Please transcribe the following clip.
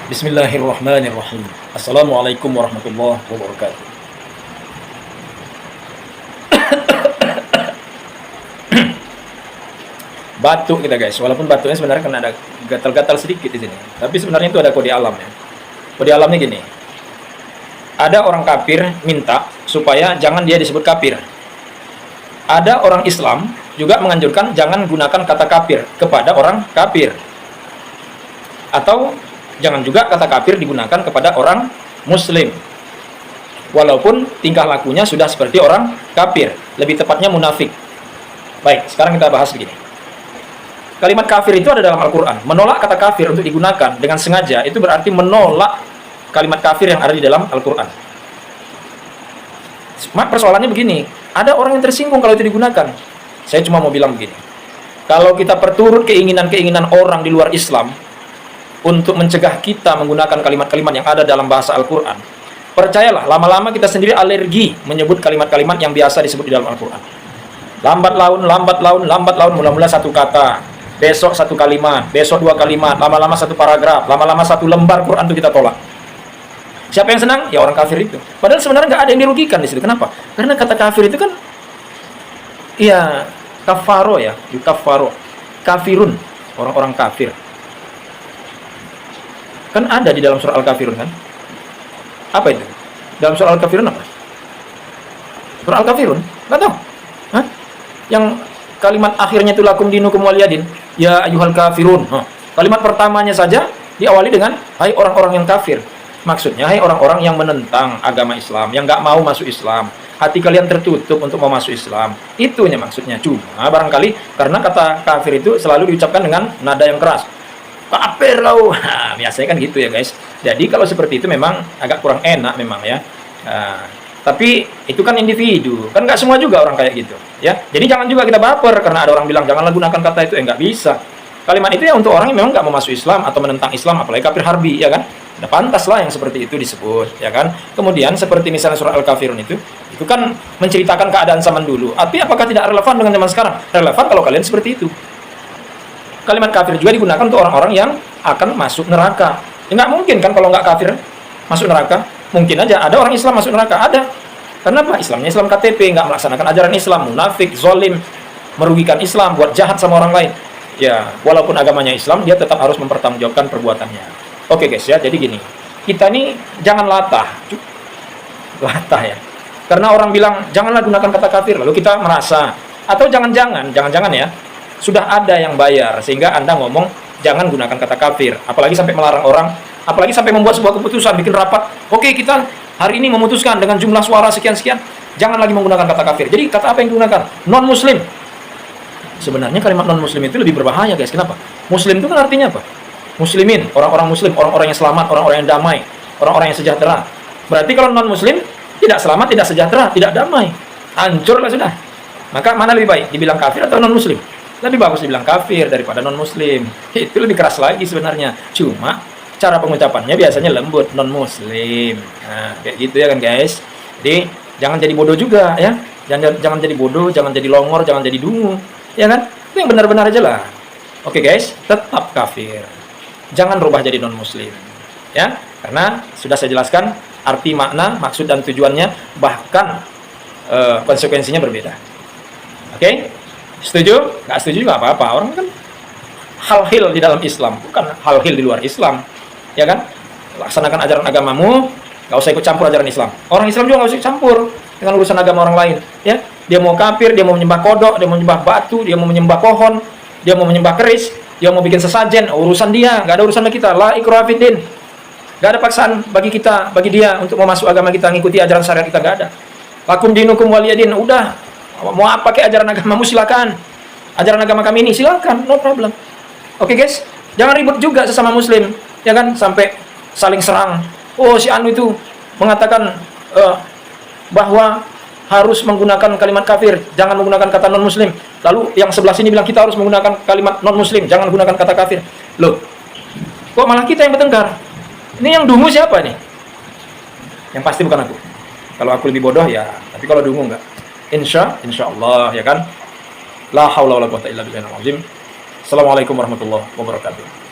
Bismillahirrahmanirrahim. Assalamualaikum warahmatullahi wabarakatuh. Batuk kita guys, walaupun batuknya sebenarnya kan ada gatal-gatal sedikit di sini. Tapi sebenarnya itu ada kode alam ya. Kode alamnya gini. Ada orang kafir minta supaya jangan dia disebut kafir. Ada orang Islam juga menganjurkan jangan gunakan kata kafir kepada orang kafir. Atau jangan juga kata kafir digunakan kepada orang muslim. Walaupun tingkah lakunya sudah seperti orang kafir, lebih tepatnya munafik. Baik, sekarang kita bahas begini. Kalimat kafir itu ada dalam Al-Quran. Menolak kata kafir untuk digunakan dengan sengaja, itu berarti menolak kalimat kafir yang ada di dalam Al-Quran. Persoalannya begini, ada orang yang tersinggung kalau itu digunakan. Saya cuma mau bilang begini. Kalau kita perturut keinginan-keinginan orang di luar Islam untuk mencegah kita menggunakan kalimat-kalimat yang ada dalam bahasa Al-Quran, percayalah, lama-lama kita sendiri alergi menyebut kalimat-kalimat yang biasa disebut di dalam Al-Quran. Lambat laun, lambat laun, lambat laun, mula-mula satu kata, besok satu kalimat, besok dua kalimat, lama-lama satu paragraf, lama-lama satu lembar Quran itu kita tolak. Siapa yang senang? Ya orang kafir itu. Padahal sebenarnya nggak ada yang dirugikan di situ. Kenapa? Karena kata kafir itu kan, ya kafaro ya, kafaro, kafirun, orang-orang kafir. Kan ada di dalam surah Al-Kafirun kan? Apa itu? Dalam surah Al-Kafirun apa? Surah Al-Kafirun? Nggak tahu. Hah? Yang kalimat akhirnya itu lakum dinukum waliyadin. Ya ayyuhal kafirun. Kalimat pertamanya saja diawali dengan hai orang-orang yang kafir. Maksudnya hai orang-orang yang menentang agama Islam, yang nggak mau masuk Islam. Hati kalian tertutup untuk mau masuk Islam. Itunya maksudnya. Cuma barangkali karena kata kafir itu selalu diucapkan dengan nada yang keras. Kafir kau. Biasanya kan gitu ya guys. Jadi kalau seperti itu memang agak kurang enak memang ya. Tapi itu kan individu. Kan nggak semua juga orang kayak gitu ya. Jadi jangan juga kita baper karena ada orang bilang janganlah gunakan kata itu. Nggak bisa. Kalimat itu ya untuk orang yang memang nggak mau masuk Islam atau menentang Islam, apalagi kafir harbi ya kan. Udah pantas lah yang seperti itu disebut ya kan. Kemudian seperti misalnya surah Al-Kafirun itu kan menceritakan keadaan zaman dulu. Tapi apakah tidak relevan dengan zaman sekarang? Relevan kalau kalian seperti itu. Kalimat kafir juga digunakan untuk orang-orang yang akan masuk neraka. Ya, nggak mungkin kan kalau nggak kafir masuk neraka. Mungkin aja ada orang Islam masuk neraka, ada. Karena apa? Islamnya Islam KTP, nggak melaksanakan ajaran Islam, munafik, zolim, merugikan Islam, buat jahat sama orang lain. Ya, walaupun agamanya Islam, dia tetap harus mempertanggungjawabkan perbuatannya. Oke guys ya, jadi gini. Kita nih jangan latah ya. Karena orang bilang janganlah gunakan kata kafir, lalu kita merasa, atau jangan-jangan ya, sudah ada yang bayar sehingga Anda ngomong jangan gunakan kata kafir, apalagi sampai melarang orang, apalagi sampai membuat sebuah keputusan, bikin rapat, oke kita hari ini memutuskan dengan jumlah suara sekian-sekian jangan lagi menggunakan kata kafir. Jadi kata apa yang digunakan? Non muslim. Sebenarnya kalimat non muslim itu lebih berbahaya guys. Kenapa? Muslim itu kan artinya apa? Muslimin, orang-orang muslim, orang-orang yang selamat, orang-orang yang damai, orang-orang yang sejahtera. Berarti kalau non muslim tidak selamat, tidak sejahtera, tidak damai, hancurlah sudah. Maka mana lebih baik, dibilang kafir atau non muslim? Lebih bagus dibilang kafir daripada non-muslim. Itu lebih keras lagi sebenarnya. Cuma cara pengucapannya biasanya lembut, non-muslim. Nah, kayak gitu ya kan guys. Jadi jangan jadi bodoh juga ya. Jangan jadi bodoh, jangan jadi longor, jangan jadi dungu. Ya kan? Itu yang benar-benar aja lah. Oke guys, tetap kafir. Jangan rubah jadi non-muslim. Ya, karena sudah saya jelaskan arti, makna, maksud dan tujuannya, bahkan konsekuensinya berbeda. Oke? Setuju? Nggak setuju juga apa-apa. Orang kan hal-hal di dalam Islam, bukan hal-hal di luar Islam. Ya kan? Laksanakan ajaran agamamu, nggak usah ikut campur ajaran Islam. Orang Islam juga nggak usah ikut campur dengan urusan agama orang lain. Ya, dia mau kafir, dia mau menyembah kodok, dia mau menyembah batu, dia mau menyembah pohon, dia mau menyembah keris, dia mau bikin sesajen, urusan dia, nggak ada urusan sama kita. La ikraha fid din. Nggak ada paksaan bagi kita, bagi dia untuk mau masuk agama kita, ngikuti ajaran syariat kita, nggak ada. Lakum dinukum waliyadin. Udah. Mau apa pakai ajaran agamamu silakan. Ajaran agama kami ini silakan, no problem. Oke guys, jangan ribut juga sesama muslim, ya kan, sampai saling serang. Oh si anu itu mengatakan bahwa harus menggunakan kalimat kafir, jangan menggunakan kata non muslim. Lalu yang sebelah sini bilang kita harus menggunakan kalimat non muslim, jangan gunakan kata kafir. Loh, kok malah kita yang bertengkar? Ini yang dungu siapa nih? Yang pasti bukan aku. Kalau aku lebih bodoh ya, tapi kalau dungu enggak. Insya Allah ya kan. La haula wala quwata illa billahil azim. Assalamualaikum warahmatullahi wabarakatuh.